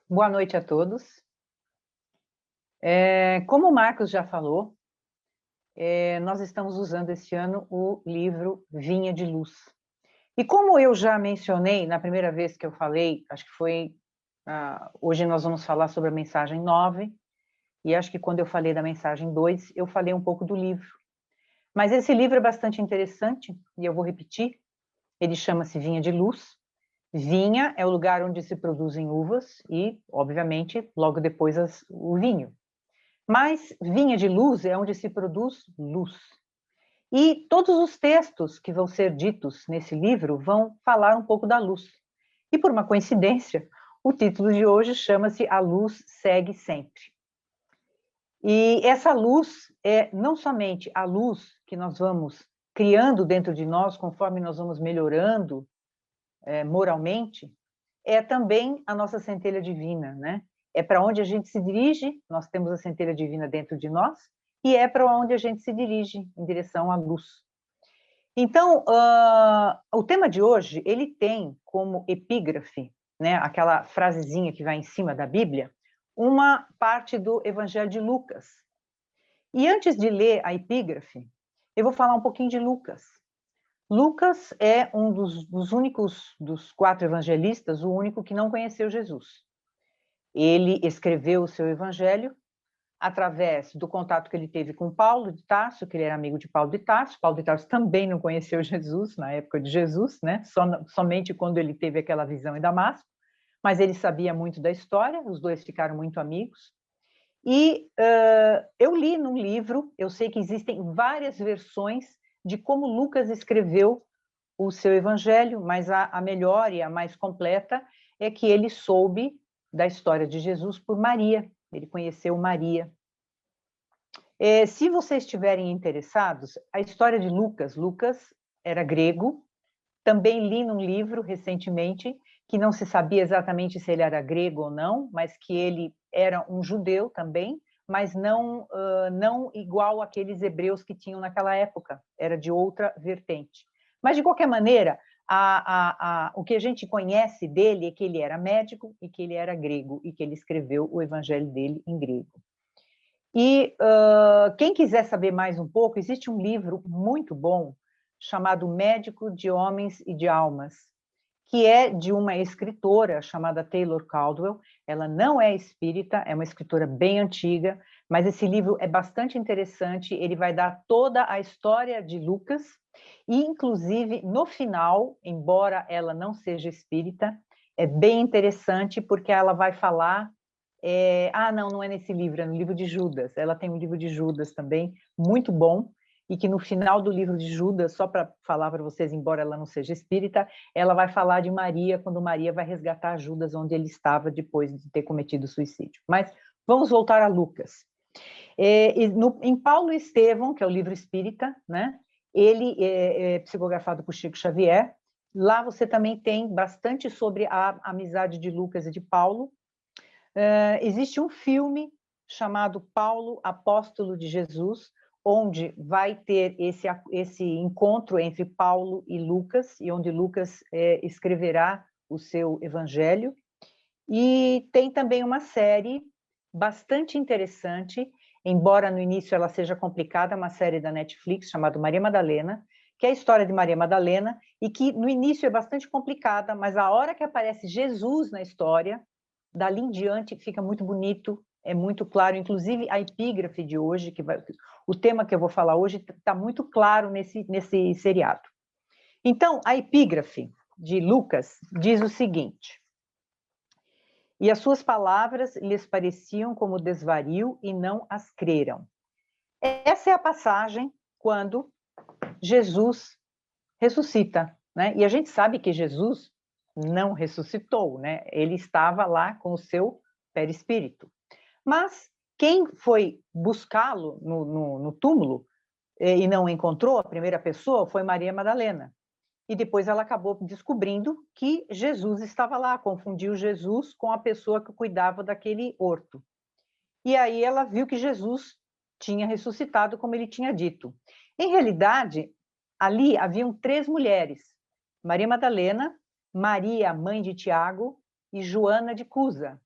Boa noite a todos. Como o Marcos já falou, nós estamos usando este ano o livro Vinha de Luz. E como eu já mencionei na primeira vez que eu falei, acho que foi... hoje nós vamos falar sobre a mensagem 9, e acho que quando eu falei da mensagem 2, eu falei um pouco do livro. Mas esse livro é bastante interessante, e eu vou repetir. Ele chama-se Vinha de Luz. Vinha é o lugar onde se produzem uvas e, obviamente, logo depois o vinho. Mas vinha de luz é onde se produz luz. E todos os textos que vão ser ditos nesse livro vão falar um pouco da luz. E por uma coincidência, o título de hoje chama-se A Luz Segue Sempre. E essa luz é não somente a luz que nós vamos criando dentro de nós conforme nós vamos melhorando moralmente, é também a nossa centelha divina, né? É para onde a gente se dirige, nós temos a centelha divina dentro de nós, e é para onde a gente se dirige, em direção à luz. Então, o tema de hoje, ele tem como epígrafe, né, aquela frasezinha que vai em cima da Bíblia, uma parte do Evangelho de Lucas. E antes de ler a epígrafe, eu vou falar um pouquinho de Lucas. Lucas é um dos únicos, dos 4 evangelistas, o único que não conheceu Jesus. Ele escreveu o seu evangelho através do contato que ele teve com Paulo de Tarso, que ele era amigo de Paulo de Tarso. Paulo de Tarso também não conheceu Jesus na época de Jesus, né? Somente quando ele teve aquela visão em Damasco, mas ele sabia muito da história, os dois ficaram muito amigos. E eu li num livro, eu sei que existem várias versões de como Lucas escreveu o seu evangelho, mas a melhor e a mais completa é que ele soube da história de Jesus por Maria, ele conheceu Maria. Se vocês estiverem interessados, a história de Lucas, Lucas era grego, também li num livro recentemente, que não se sabia exatamente se ele era grego ou não, mas que ele era um judeu também, mas não igual àqueles hebreus que tinham naquela época, era de outra vertente. Mas, de qualquer maneira, o que a gente conhece dele é que ele era médico e que ele era grego, e que ele escreveu o evangelho dele em grego. E quem quiser saber mais um pouco, existe um livro muito bom, chamado Médico de Homens e de Almas, que é de uma escritora chamada Taylor Caldwell. Ela não é espírita, é uma escritora bem antiga, mas esse livro é bastante interessante, ele vai dar toda a história de Lucas, e inclusive no final, embora ela não seja espírita, é bem interessante porque ela vai falar... não é nesse livro, é no livro de Judas. Ela tem um livro de Judas também, muito bom, e que no final do livro de Judas, só para falar para vocês, embora ela não seja espírita, ela vai falar de Maria, quando Maria vai resgatar Judas onde ele estava depois de ter cometido suicídio. Mas vamos voltar a Lucas. Em Paulo e Estevão, que é o livro espírita, né? Ele é psicografado por Chico Xavier. Lá você também tem bastante sobre a amizade de Lucas e de Paulo. Existe um filme chamado Paulo, Apóstolo de Jesus, onde vai ter esse encontro entre Paulo e Lucas, e onde Lucas escreverá o seu evangelho. E tem também uma série bastante interessante, embora no início ela seja complicada, uma série da Netflix chamada Maria Madalena, que é a história de Maria Madalena, e que no início é bastante complicada, mas a hora que aparece Jesus na história, dali em diante fica muito bonito, é muito claro, inclusive a epígrafe de hoje, o tema que eu vou falar hoje está muito claro nesse seriado. Então, a epígrafe de Lucas diz o seguinte: e as suas palavras lhes pareciam como desvario e não as creram. Essa é a passagem quando Jesus ressuscita, né? E a gente sabe que Jesus não ressuscitou, né? Ele estava lá com o seu perispírito. Mas quem foi buscá-lo no túmulo e não encontrou, a primeira pessoa, foi Maria Madalena. E depois ela acabou descobrindo que Jesus estava lá, confundiu Jesus com a pessoa que cuidava daquele horto. E aí ela viu que Jesus tinha ressuscitado, como ele tinha dito. Em realidade, ali haviam 3 mulheres: Maria Madalena, Maria, mãe de Tiago, e Joana de Cusa.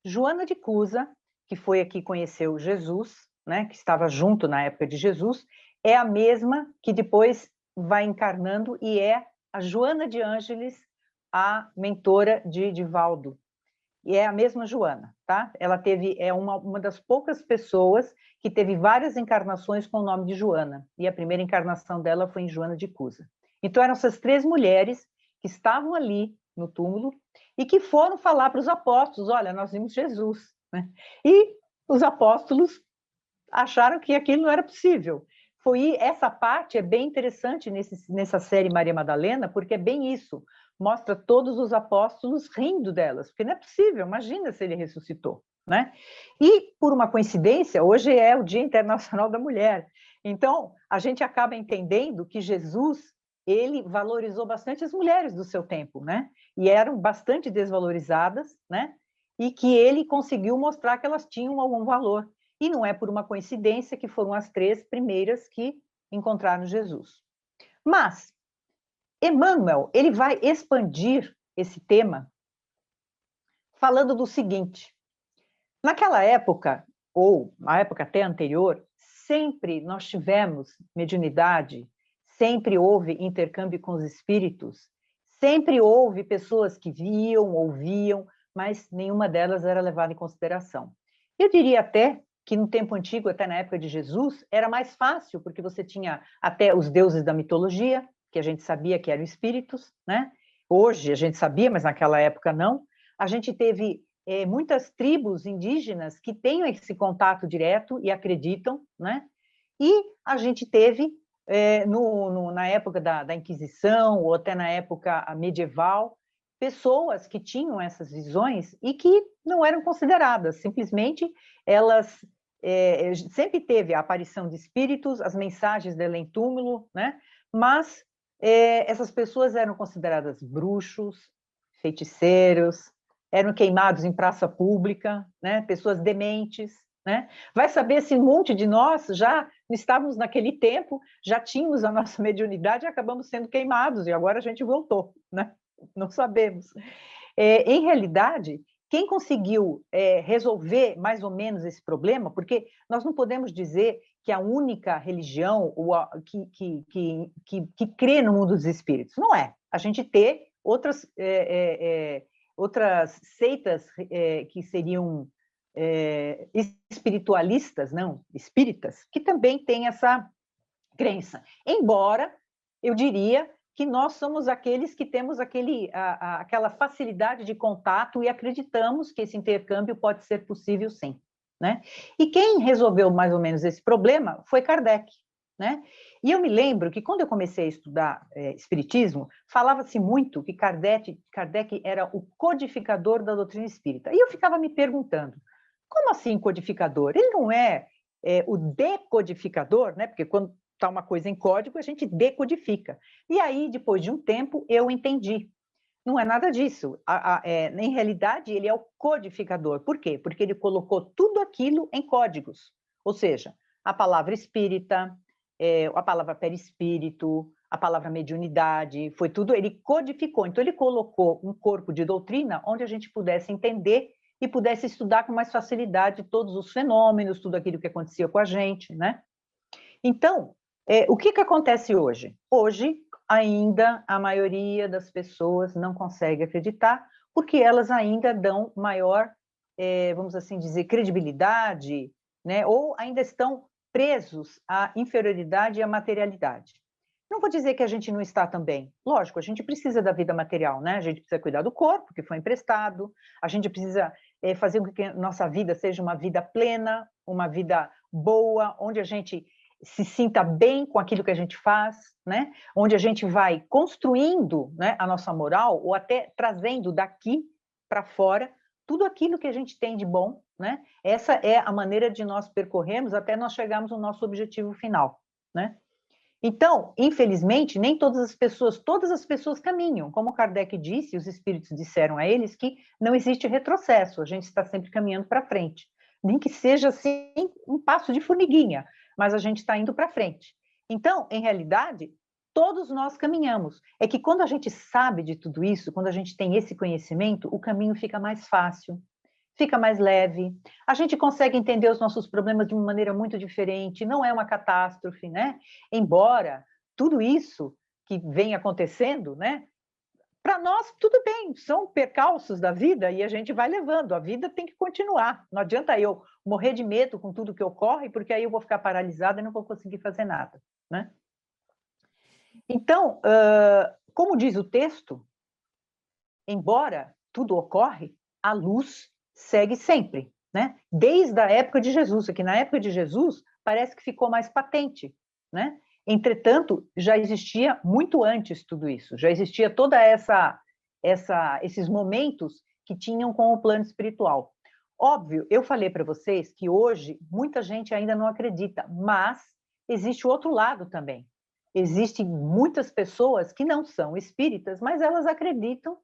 Joana de Cusa, que foi a que conheceu Jesus, né, que estava junto na época de Jesus, é a mesma que depois vai encarnando e é a Joana de Ângeles, a mentora de Divaldo. E é a mesma Joana, tá? Ela é uma das poucas pessoas que teve várias encarnações com o nome de Joana. E a primeira encarnação dela foi em Joana de Cusa. Então, eram essas 3 mulheres que estavam ali no túmulo e que foram falar para os apóstolos, olha, nós vimos Jesus, né? E os apóstolos acharam que aquilo não era possível. Essa parte é bem interessante nessa série Maria Madalena, porque é bem isso. Mostra todos os apóstolos rindo delas, porque não é possível, imagina se ele ressuscitou, né? E, por uma coincidência, hoje é o Dia Internacional da Mulher. Então, a gente acaba entendendo que Jesus, ele valorizou bastante as mulheres do seu tempo, né? E eram bastante desvalorizadas, né? E que ele conseguiu mostrar que elas tinham algum valor. E não é por uma coincidência que foram as 3 primeiras que encontraram Jesus. Mas Emmanuel, ele vai expandir esse tema falando do seguinte: naquela época, ou na época até anterior, sempre nós tivemos mediunidade, sempre houve intercâmbio com os espíritos, sempre houve pessoas que viam, ouviam, mas nenhuma delas era levada em consideração. Eu diria até que no tempo antigo, até na época de Jesus, era mais fácil, porque você tinha até os deuses da mitologia, que a gente sabia que eram espíritos, né? Hoje a gente sabia, mas naquela época não. A gente teve muitas tribos indígenas que têm esse contato direto e acreditam, né? E a gente teve, na época da Inquisição, ou até na época medieval, pessoas que tinham essas visões e que não eram consideradas, simplesmente elas sempre teve a aparição de espíritos, as mensagens dela em túmulo, né? Mas essas pessoas eram consideradas bruxos, feiticeiros, eram queimados em praça pública, né? Pessoas dementes, né? Vai saber se um monte de nós já estávamos naquele tempo, já tínhamos a nossa mediunidade e acabamos sendo queimados, e agora a gente voltou, né? Não sabemos. Em realidade, quem conseguiu resolver mais ou menos esse problema, porque nós não podemos dizer que a única religião que crê no mundo dos espíritos. Não é. A gente tem outras seitas que seriam espiritualistas, não, espíritas, que também têm essa crença. Embora eu diria que nós somos aqueles que temos aquela facilidade de contato e acreditamos que esse intercâmbio pode ser possível, sim. Né? E quem resolveu mais ou menos esse problema foi Kardec. Né? E eu me lembro que quando eu comecei a estudar espiritismo, falava-se muito que Kardec era o codificador da doutrina espírita. E eu ficava me perguntando, como assim codificador? Ele não é o decodificador, né? Porque quando está uma coisa em código, a gente decodifica. E aí, depois de um tempo, eu entendi. Não é nada disso. Em realidade, ele é o codificador. Por quê? Porque ele colocou tudo aquilo em códigos. Ou seja, a palavra espírita, a palavra perispírito, a palavra mediunidade, foi tudo, ele codificou. Então, ele colocou um corpo de doutrina onde a gente pudesse entender e pudesse estudar com mais facilidade todos os fenômenos, tudo aquilo que acontecia com a gente, né? Então, o que acontece hoje? Hoje, ainda, a maioria das pessoas não consegue acreditar, porque elas ainda dão maior, vamos assim dizer, credibilidade, né? Ou ainda estão presos à inferioridade e à materialidade. Não vou dizer que a gente não está também. Lógico, a gente precisa da vida material, né? A gente precisa cuidar do corpo, que foi emprestado, a gente precisa fazer com que a nossa vida seja uma vida plena, uma vida boa, onde a gente se sinta bem com aquilo que a gente faz, né? Onde a gente vai construindo, né, a nossa moral, ou até trazendo daqui para fora tudo aquilo que a gente tem de bom, né? Essa é a maneira de nós percorrermos até nós chegarmos ao nosso objetivo final, né? Então, infelizmente, nem todas as pessoas caminham. Como Kardec disse, os espíritos disseram a eles que não existe retrocesso, a gente está sempre caminhando para frente. Nem que seja assim um passo de formiguinha, mas a gente está indo para frente. Então, em realidade, todos nós caminhamos. É que quando a gente sabe de tudo isso, quando a gente tem esse conhecimento, o caminho fica mais fácil, fica mais leve, a gente consegue entender os nossos problemas de uma maneira muito diferente, não é uma catástrofe, né? Embora tudo isso que vem acontecendo, né? Para nós, tudo bem, são percalços da vida e a gente vai levando, a vida tem que continuar. Não adianta eu morrer de medo com tudo que ocorre, porque aí eu vou ficar paralisada e não vou conseguir fazer nada, né? Então, como diz o texto, embora tudo ocorre, a luz segue sempre, né? Desde a época de Jesus, aqui na época de Jesus parece que ficou mais patente, né? Entretanto, já existia muito antes tudo isso, já existia toda esses momentos que tinham com o plano espiritual. Óbvio, eu falei para vocês que hoje muita gente ainda não acredita, mas existe o outro lado também. Existem muitas pessoas que não são espíritas, mas elas acreditam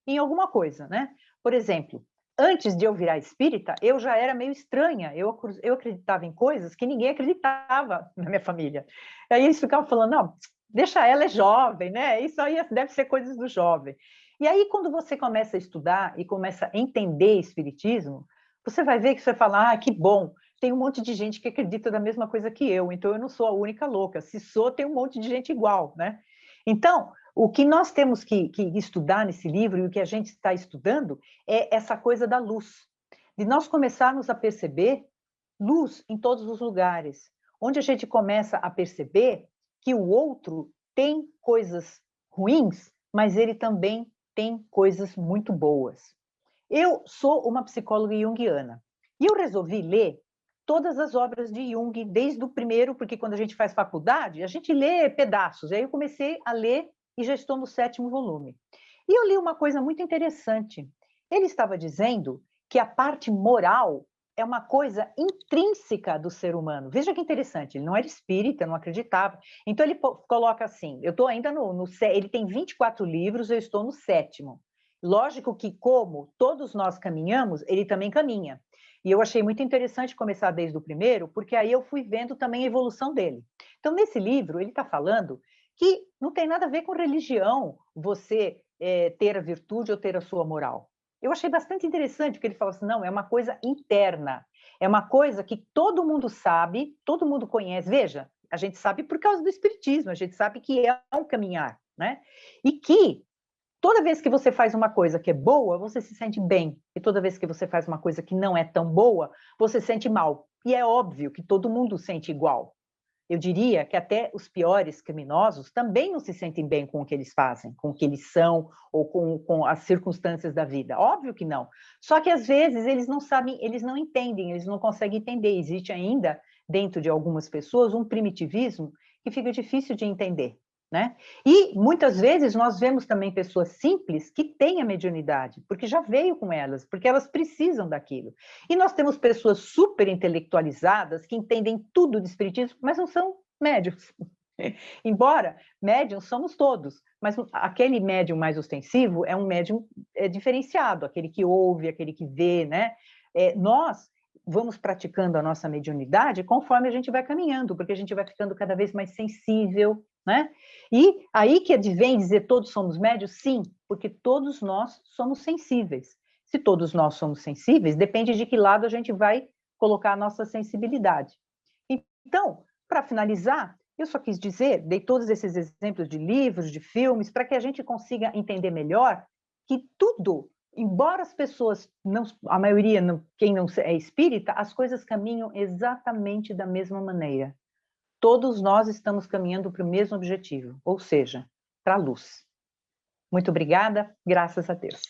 em alguma coisa, né? Por exemplo, antes de eu virar espírita, eu já era meio estranha, eu acreditava em coisas que ninguém acreditava na minha família. Aí eles ficavam falando, não, deixa ela, é jovem, né? Isso aí deve ser coisas do jovem. E aí, quando você começa a estudar e começa a entender espiritismo, você vai ver que você fala, ah, que bom, tem um monte de gente que acredita da mesma coisa que eu, então eu não sou a única louca. Se sou, tem um monte de gente igual, né? Então, o que nós temos que estudar nesse livro, e o que a gente está estudando, é essa coisa da luz. De nós começarmos a perceber luz em todos os lugares. Onde a gente começa a perceber que o outro tem coisas ruins, mas ele também tem coisas muito boas. Eu sou uma psicóloga junguiana, e eu resolvi ler todas as obras de Jung, desde o primeiro, porque quando a gente faz faculdade, a gente lê pedaços. Aí eu comecei a ler e já estou no 7º volume. E eu li uma coisa muito interessante. Ele estava dizendo que a parte moral é uma coisa intrínseca do ser humano. Veja que interessante, ele não era espírita, não acreditava. Então ele coloca assim, eu estou ainda ele tem 24 livros, eu estou no 7º. Lógico que, como todos nós caminhamos, ele também caminha. E eu achei muito interessante começar desde o primeiro, porque aí eu fui vendo também a evolução dele. Então, nesse livro, ele está falando que não tem nada a ver com religião, você ter a virtude ou ter a sua moral. Eu achei bastante interessante, porque ele fala assim, não, é uma coisa interna, é uma coisa que todo mundo sabe, todo mundo conhece. Veja, a gente sabe por causa do espiritismo, a gente sabe que é um caminhar, né? E que toda vez que você faz uma coisa que é boa, você se sente bem. E toda vez que você faz uma coisa que não é tão boa, você se sente mal. E é óbvio que todo mundo sente igual. Eu diria que até os piores criminosos também não se sentem bem com o que eles fazem, com o que eles são, ou com as circunstâncias da vida. Óbvio que não. Só que, às vezes, eles não sabem, eles não entendem, eles não conseguem entender. Existe ainda, dentro de algumas pessoas, um primitivismo que fica difícil de entender. Né? E muitas vezes nós vemos também pessoas simples que têm a mediunidade, porque já veio com elas, porque elas precisam daquilo. E nós temos pessoas super intelectualizadas que entendem tudo de espiritismo, mas não são médiums. Embora médiums somos todos, mas aquele médium mais ostensivo é um médium diferenciado, aquele que ouve, aquele que vê, né? Nós vamos praticando a nossa mediunidade conforme a gente vai caminhando, porque a gente vai ficando cada vez mais sensível, né? E aí que advém dizer todos somos médios? Sim, porque todos nós somos sensíveis. Se todos nós somos sensíveis, depende de que lado a gente vai colocar a nossa sensibilidade. Então, para finalizar, eu só quis dizer, dei todos esses exemplos de livros, de filmes, para que a gente consiga entender melhor que tudo, embora as pessoas, não, a maioria, quem não é espírita, as coisas caminham exatamente da mesma maneira. Todos nós estamos caminhando para o mesmo objetivo, ou seja, para a luz. Muito obrigada, graças a Deus.